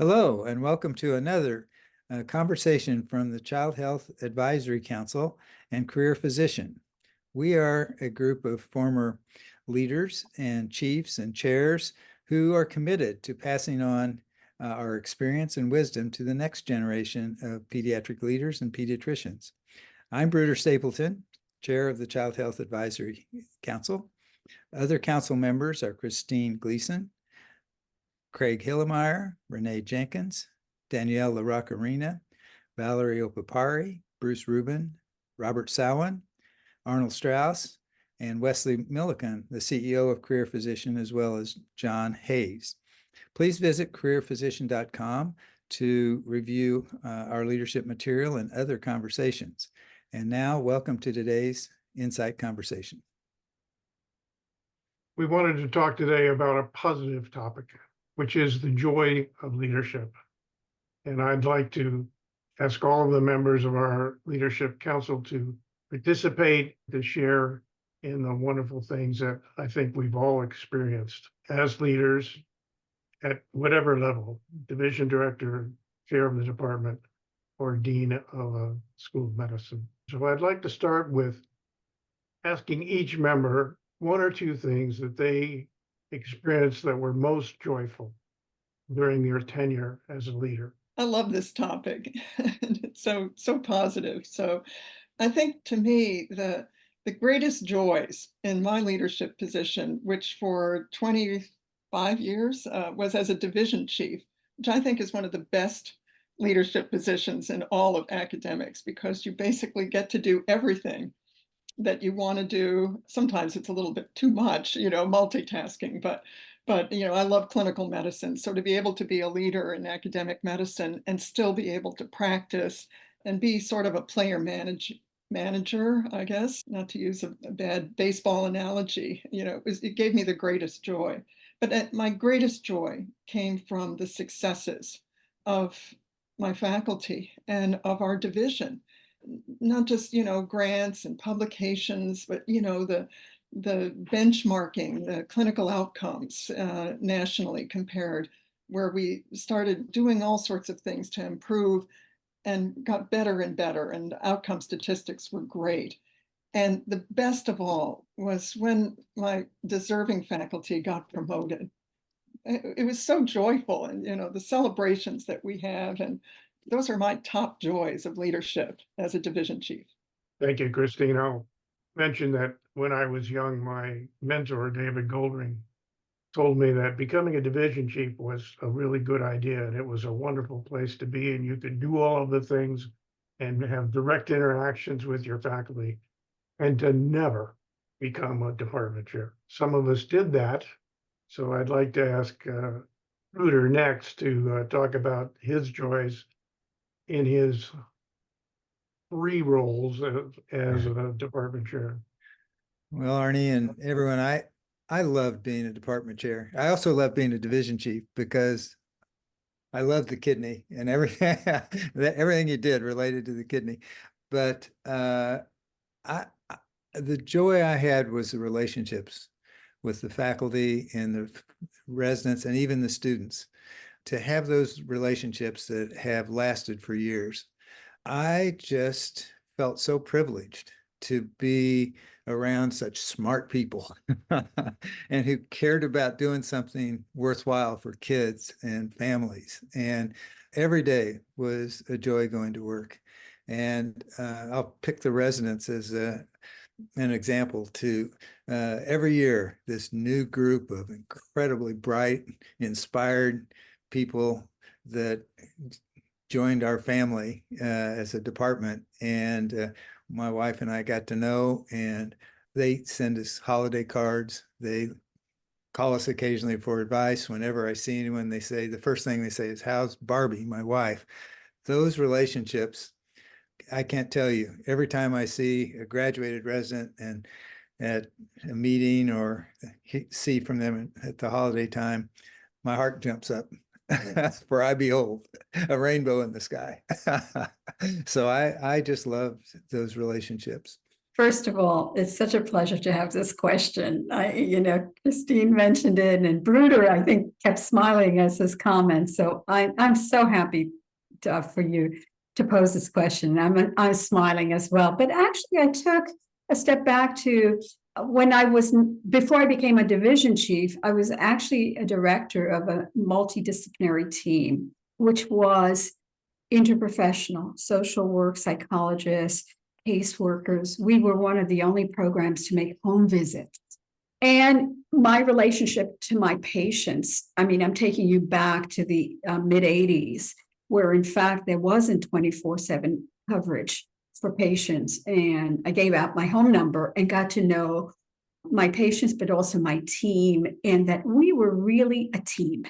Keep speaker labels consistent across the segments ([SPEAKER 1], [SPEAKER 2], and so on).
[SPEAKER 1] Hello, and welcome to another conversation from the Child Health Advisory Council and Career Physician. We are a group of former leaders and chiefs and chairs who are committed to passing on our experience and wisdom to the next generation of pediatric leaders and pediatricians. I'm Bruder Stapleton, chair of the Child Health Advisory Council. Other council members are Christine Gleason, Craig Hillemeier, Renee Jenkins, Danielle Laraque-Arena, Valerie Opapari, Bruce Rubin, Robert Sawin, Arnold Strauss, and Wesley Milliken, the CEO of Career Physician, as well as John Hayes. Please visit careerphysician.com to review our leadership material and other conversations. And now, welcome to today's Insight Conversation.
[SPEAKER 2] We wanted to talk today about a positive topic, which is the joy of leadership. And I'd like to ask all of the members of our leadership council to participate, to share in the wonderful things that I think we've all experienced as leaders at whatever level, division director, chair of the department, or dean of a school of medicine. So I'd like to start with asking each member one or two things that they experienced that were most joyful during your tenure as a leader.
[SPEAKER 3] I love this topic. It's so positive. So I think to me, the greatest joys in my leadership position, which for 25 years was as a division chief, which I think is one of the best leadership positions in all of academics, because you basically get to do everything that you want to do. Sometimes it's a little bit too much, multitasking, but I love clinical medicine. So to be able to be a leader in academic medicine and still be able to practice and be sort of a player manager, I guess, not to use a bad baseball analogy, it gave me the greatest joy. But my greatest joy came from the successes of my faculty and of our division. Not just, grants and publications, but, the benchmarking, the clinical outcomes nationally compared, where we started doing all sorts of things to improve and got better and better, and the outcome statistics were great. And the best of all was when my deserving faculty got promoted. It was so joyful, and the celebrations that we have, and those are my top joys of leadership as a division chief.
[SPEAKER 2] Thank you, Christine. I'll mention that when I was young, my mentor, David Goldring, told me that becoming a division chief was a really good idea, and it was a wonderful place to be, and you could do all of the things and have direct interactions with your faculty, and to never become a department chair. Some of us did that, so I'd like to ask Bruder next to talk about his joys in his 3 roles as a department chair.
[SPEAKER 1] Well, Arnie and everyone, I love being a department chair. I also love being a division chief because I love the kidney and everything everything you did related to the kidney. But the joy I had was the relationships with the faculty and the residents and even the students, to have those relationships that have lasted for years. I just felt so privileged to be around such smart people and who cared about doing something worthwhile for kids and families. And every day was a joy going to work. And I'll pick the residents as an example too. Every year, this new group of incredibly bright, inspired people that joined our family as a department, and my wife and I got to know, and they send us holiday cards. They call us occasionally for advice. Whenever I see anyone, the first thing they say is, "How's Barbie, my wife?" Those relationships, I can't tell you. Every time I see a graduated resident and at a meeting or see from them at the holiday time, my heart jumps up. For I behold a rainbow in the sky. So I just love those relationships.
[SPEAKER 4] First of all, it's such a pleasure to have this question. Christine mentioned it, and Bruder, I think, kept smiling as his comments. So I'm so happy for you to pose this question. I'm smiling as well. But actually, I took a step back to before I became a division chief, I was actually a director of a multidisciplinary team, which was interprofessional, social work, psychologists, caseworkers. We were one of the only programs to make home visits. And my relationship to my patients, I mean, I'm taking you back to the mid-'80s, where in fact there wasn't 24/7 coverage for patients. And I gave out my home number and got to know my patients, but also my team, and that we were really a team.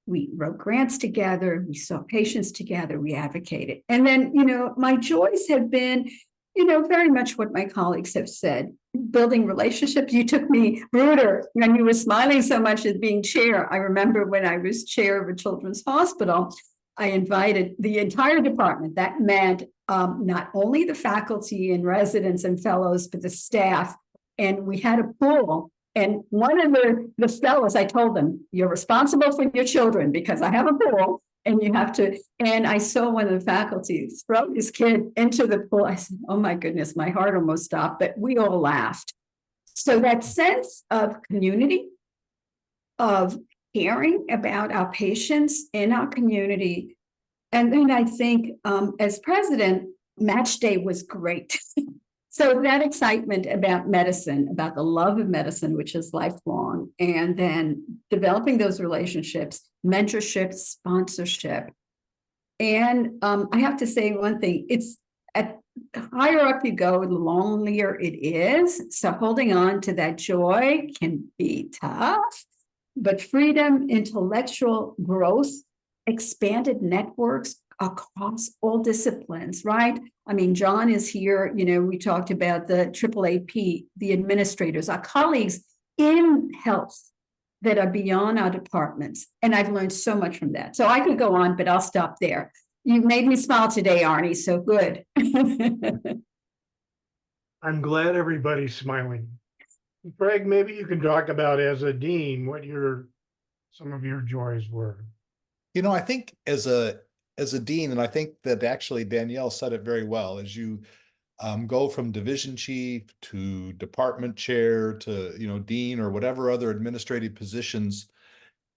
[SPEAKER 4] We wrote grants together, we saw patients together, we advocated. And then, my joys have been, very much what my colleagues have said, building relationships. You took me, Bruder, when you were smiling so much at being chair. I remember when I was chair of a children's hospital, I invited the entire department. That meant not only the faculty and residents and fellows, but the staff. And we had a pool. And one of the fellows, I told them, you're responsible for your children because I have a pool and you have to. And I saw one of the faculty throw his kid into the pool. I said, oh my goodness, my heart almost stopped, but we all laughed. So that sense of community, of caring about our patients in our community. And then I think as president, match day was great. So that excitement about medicine, about the love of medicine, which is lifelong, and then developing those relationships, mentorship, sponsorship. And I have to say one thing, it's at higher up you go, the lonelier it is. So holding on to that joy can be tough, but freedom, intellectual growth, expanded networks across all disciplines, right? I mean, John is here, we talked about the FAAP, the administrators, our colleagues in health that are beyond our departments. And I've learned so much from that. So I could go on, but I'll stop there. You made me smile today, Arnie, so good.
[SPEAKER 2] I'm glad everybody's smiling. Craig, maybe you can talk about, as a dean, what some of your joys were.
[SPEAKER 5] I think as a dean, and I think that actually Danielle said it very well, as you go from division chief to department chair to, dean or whatever other administrative positions,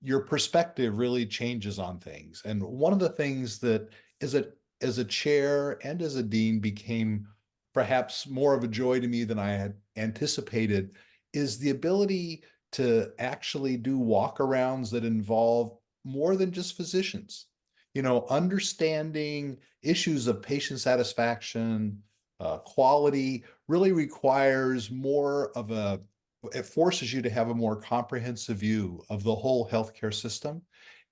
[SPEAKER 5] your perspective really changes on things. And one of the things that as a chair and as a dean became perhaps more of a joy to me than I had anticipated is the ability to actually do walkarounds that involve more than just physicians. Understanding issues of patient satisfaction, quality really requires more of it forces you to have a more comprehensive view of the whole healthcare system.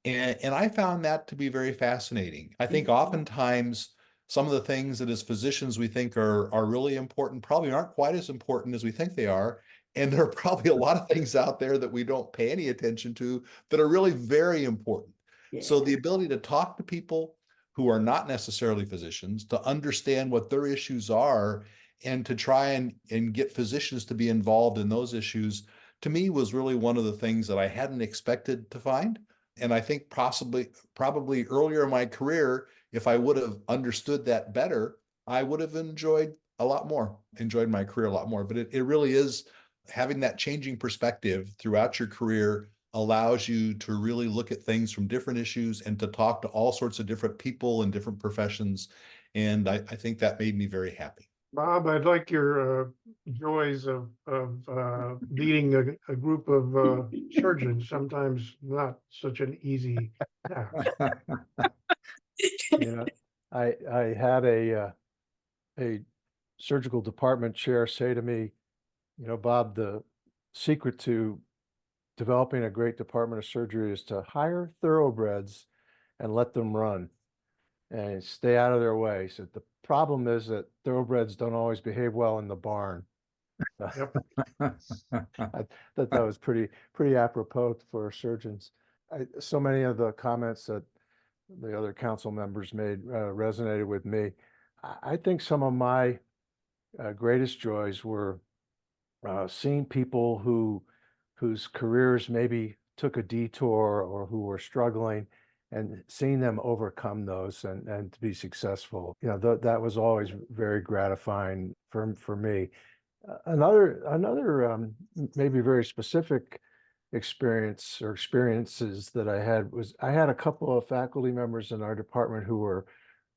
[SPEAKER 5] And I found that to be very fascinating. I think oftentimes some of the things that as physicians we think are really important probably aren't quite as important as we think they are. And there are probably a lot of things out there that we don't pay any attention to that are really very important. So the ability to talk to people who are not necessarily physicians, to understand what their issues are, and to try and get physicians to be involved in those issues, to me was really one of the things that I hadn't expected to find. And I think probably earlier in my career, if I would have understood that better, I would have enjoyed my career a lot more. But it really is having that changing perspective throughout your career allows you to really look at things from different issues and to talk to all sorts of different people in different professions. And I think that made me very happy.
[SPEAKER 2] Bob, I'd like your joys of leading a group of surgeons, sometimes not such an easy task.
[SPEAKER 6] I had a surgical department chair say to me, Bob, the secret to developing a great department of surgery is to hire thoroughbreds and let them run and stay out of their way. So the problem is that thoroughbreds don't always behave well in the barn.
[SPEAKER 2] Yep.
[SPEAKER 6] I thought that was pretty apropos for surgeons. So many of the comments that the other council members made resonated with me. I think some of my greatest joys were seeing people whose careers maybe took a detour or who were struggling, and seeing them overcome those and to be successful. You know, that was always very gratifying for me. Another maybe very specific experience or experiences that I had was I had a couple of faculty members in our department who were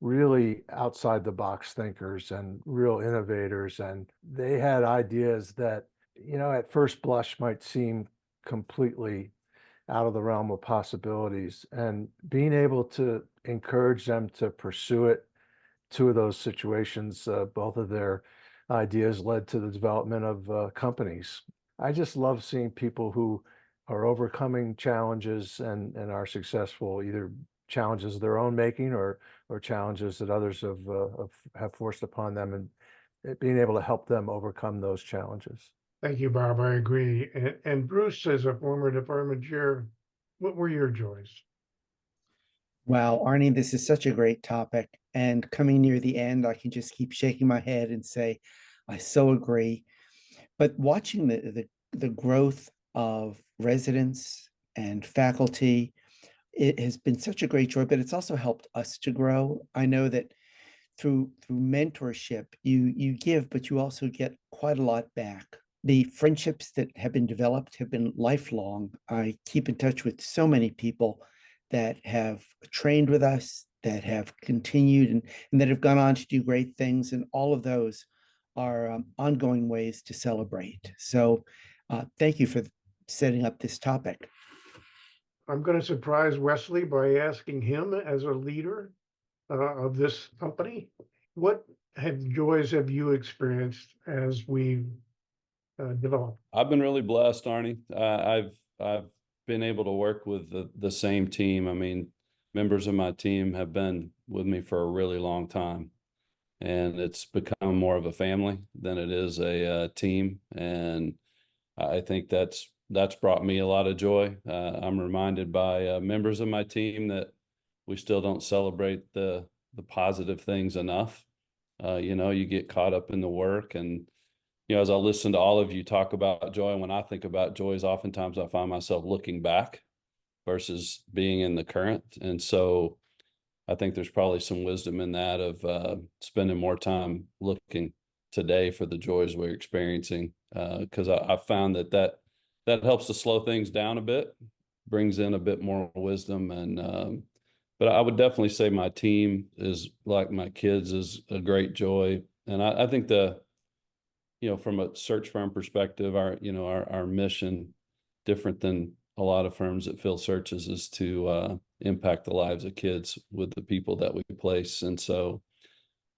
[SPEAKER 6] really outside the box thinkers and real innovators, and they had ideas that, you know, at first blush might seem completely out of the realm of possibilities, and being able to encourage them to pursue it. Two of those situations, both of their ideas led to the development of companies. I just love seeing people who are overcoming challenges and are successful, either challenges of their own making or challenges that others have forced upon them, and being able to help them overcome those challenges.
[SPEAKER 2] Thank you, Bob. I agree. And Bruce, as a former department chair, what were your joys?
[SPEAKER 7] Wow, Arnie, this is such a great topic. And coming near the end, I can just keep shaking my head and say, I so agree. But watching the growth of residents and faculty, it has been such a great joy, but it's also helped us to grow. I know that through mentorship, you give, but you also get quite a lot back. The friendships that have been developed have been lifelong. I keep in touch with so many people that have trained with us, that have continued and that have gone on to do great things. And all of those are ongoing ways to celebrate. So thank you for setting up this topic.
[SPEAKER 2] I'm going to surprise Wesley by asking him, as a leader of this company, what joys have you experienced as we develop?
[SPEAKER 8] I've been really blessed, Arnie. I've been able to work with the same team. I mean, members of my team have been with me for a really long time, and it's become more of a family than it is a team. And I think that's brought me a lot of joy. I'm reminded by members of my team that we still don't celebrate the positive things enough. You know, you get caught up in the work, and you know, as I listen to all of you talk about joy, when I think about joys, oftentimes I find myself looking back versus being in the current. And so I think there's probably some wisdom in that of spending more time looking today for the joys we're experiencing, because I found that helps to slow things down a bit, brings in a bit more wisdom. And but I would definitely say my team is, like my kids, is a great joy. And I think you know, from a search firm perspective, our mission, different than a lot of firms that fill searches, is to impact the lives of kids with the people that we place. And so,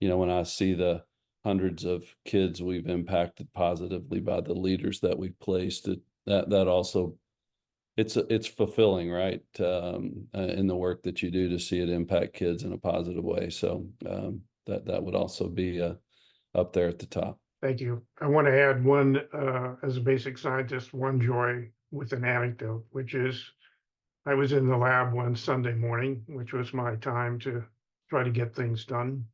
[SPEAKER 8] you know, when I see the hundreds of kids we've impacted positively by the leaders that we've placed, that also, it's fulfilling, right? In the work that you do, to see it impact kids in a positive way. So that would also be up there at the top.
[SPEAKER 2] Thank you. I want to add one, as a basic scientist, one joy with an anecdote, which is I was in the lab one Sunday morning, which was my time to try to get things done.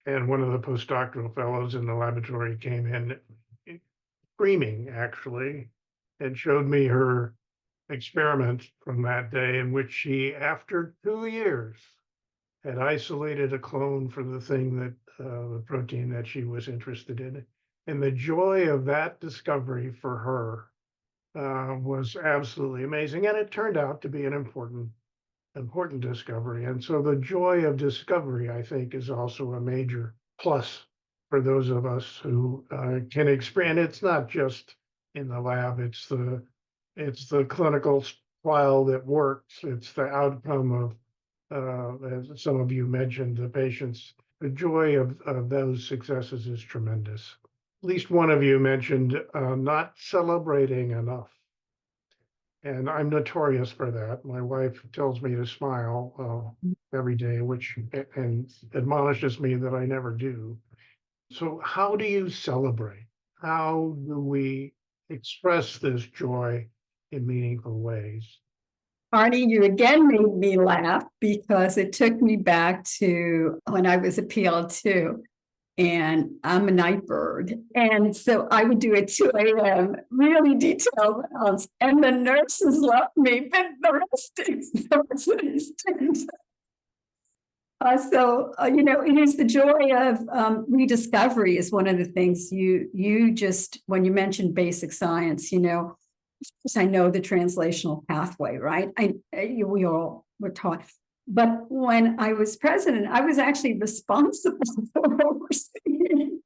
[SPEAKER 2] And one of the postdoctoral fellows in the laboratory came in screaming, actually, and showed me her experiment from that day, in which she, after 2 years, had isolated a clone for the thing that the protein that she was interested in. And the joy of that discovery for her was absolutely amazing. And it turned out to be an important discovery. And so the joy of discovery, I think, is also a major plus for those of us who can experience. It's not just in the lab, it's the clinical trial that works. It's the outcome of, as some of you mentioned, the patients. The joy of those successes is tremendous. At least one of you mentioned not celebrating enough. And I'm notorious for that. My wife tells me to smile every day, and admonishes me that I never do. So how do you celebrate? How do we express this joy in meaningful ways?
[SPEAKER 4] Arnie, you again made me laugh because it took me back to when I was a PL2. and I'm a night bird. And so I would do at 2 a.m., really detailed rounds, and the nurses loved me, but the residents didn't. It is the joy of rediscovery is one of the things you just, when you mentioned basic science, I know the translational pathway, right? We all were taught. But when I was president, I was actually responsible for overseeing,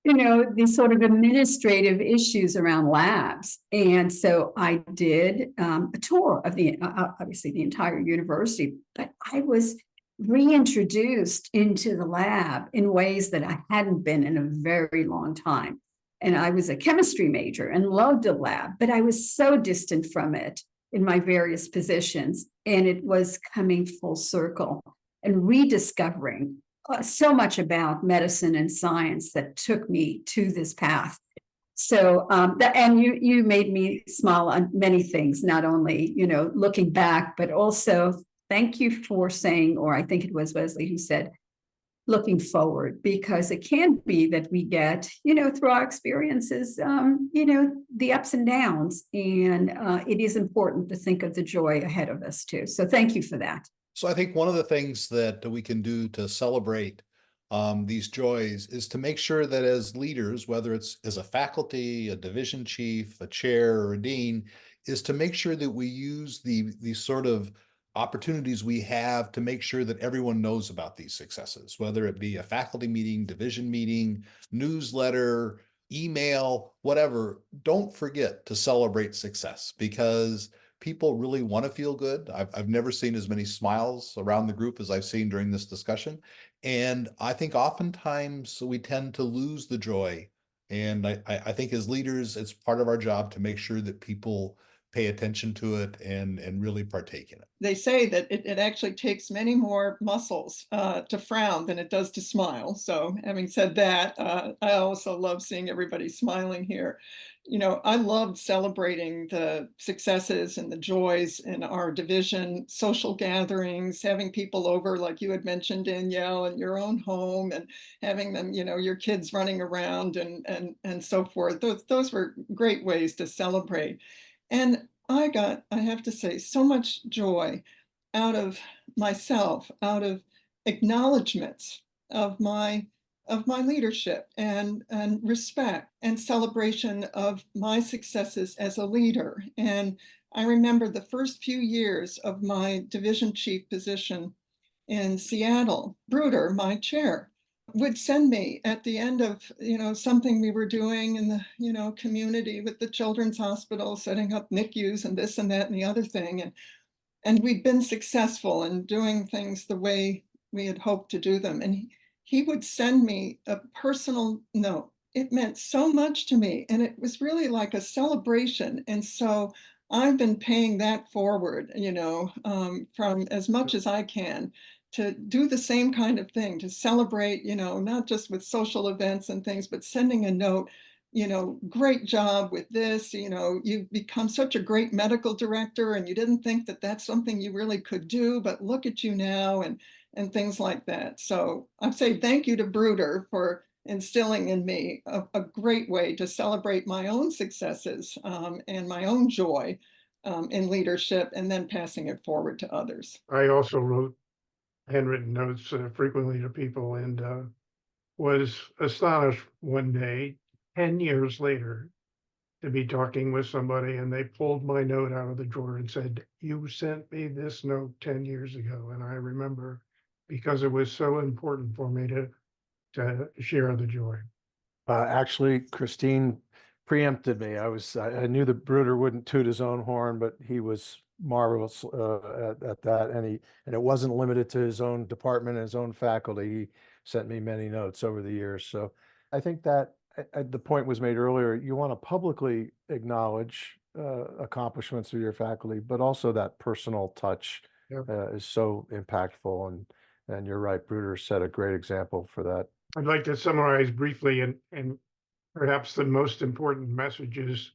[SPEAKER 4] the sort of administrative issues around labs. And so I did a tour of obviously the entire university, but I was reintroduced into the lab in ways that I hadn't been in a very long time. And I was a chemistry major and loved the lab, but I was so distant from it in my various positions. And it was coming full circle and rediscovering so much about medicine and science that took me to this path. So, and you made me smile on many things, not only, looking back, but also thank you for saying, or I think it was Wesley who said, looking forward, because it can be that we get, through our experiences, the ups and downs. And it is important to think of the joy ahead of us too. So thank you for that.
[SPEAKER 5] So I think one of the things that we can do to celebrate these joys is to make sure that as leaders, whether it's as a faculty, a division chief, a chair, or a dean, is to make sure that we use the sort of opportunities we have to make sure that everyone knows about these successes, whether it be a faculty meeting, division meeting, newsletter, email, whatever. Don't forget to celebrate success, because people really want to feel good. I've never seen as many smiles around the group as I've seen during this discussion. And I think oftentimes we tend to lose the joy. And I think as leaders, it's part of our job to make sure that people pay attention to it and really partake in it.
[SPEAKER 3] They say that it actually takes many more muscles to frown than it does to smile. So having said that, I also love seeing everybody smiling here. I loved celebrating the successes and the joys in our division, social gatherings, having people over, like you had mentioned, Danielle, in your own home, and having them, your kids running around and so forth. Those were great ways to celebrate. And I have to say, so much joy out of myself, out of acknowledgments of my leadership and respect and celebration of my successes as a leader. And I remember the first few years of my division chief position in Seattle, Bruder, my chair, would send me at the end of, something we were doing in the, community with the Children's Hospital, setting up NICUs and this and that and the other thing. And we'd been successful in doing things the way we had hoped to do them. And he would send me a personal note. It meant so much to me. And it was really like a celebration. And so I've been paying that forward, from as much as I can, to do the same kind of thing, to celebrate, not just with social events and things, but sending a note, great job with this, you've become such a great medical director, and you didn't think that that's something you really could do, but look at you now, and things like that. So I say thank you to Bruder for instilling in me a great way to celebrate my own successes and my own joy in leadership, and then passing it forward to others.
[SPEAKER 2] I also wrote handwritten notes frequently to people, and was astonished one day, 10 years later, to be talking with somebody, and they pulled my note out of the drawer and said, "You sent me this note 10 years ago." And I remember, because it was so important for me to share the joy.
[SPEAKER 6] Actually, Christine preempted me. I knew that Bruder wouldn't toot his own horn, but he was marvelous at that, and it wasn't limited to his own department and his own faculty. He sent me many notes over the years. So I think that the point was made earlier. You want to publicly acknowledge accomplishments of your faculty, but also that personal touch is so impactful. And you're right, Bruder set a great example for that.
[SPEAKER 2] I'd like to summarize briefly, and perhaps the most important message is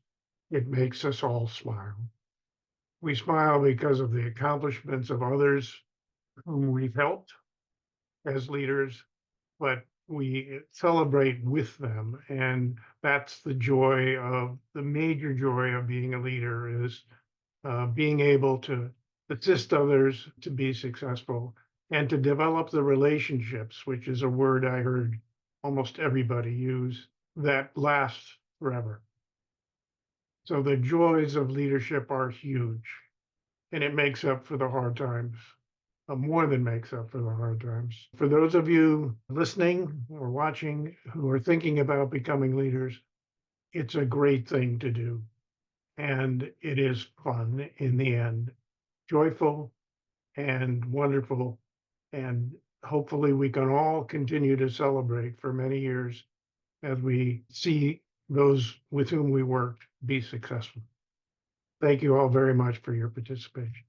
[SPEAKER 2] it makes us all smile. We smile because of the accomplishments of others whom we've helped as leaders, but we celebrate with them. And that's the major joy of being a leader is being able to assist others to be successful and to develop the relationships, which is a word I heard almost everybody use, that last forever. So the joys of leadership are huge, and it makes up for the hard times, more than makes up for the hard times. For those of you listening or watching who are thinking about becoming leaders, it's a great thing to do. And it is fun in the end, joyful and wonderful. And hopefully we can all continue to celebrate for many years as we see those with whom we worked be successful. Thank you all very much for your participation.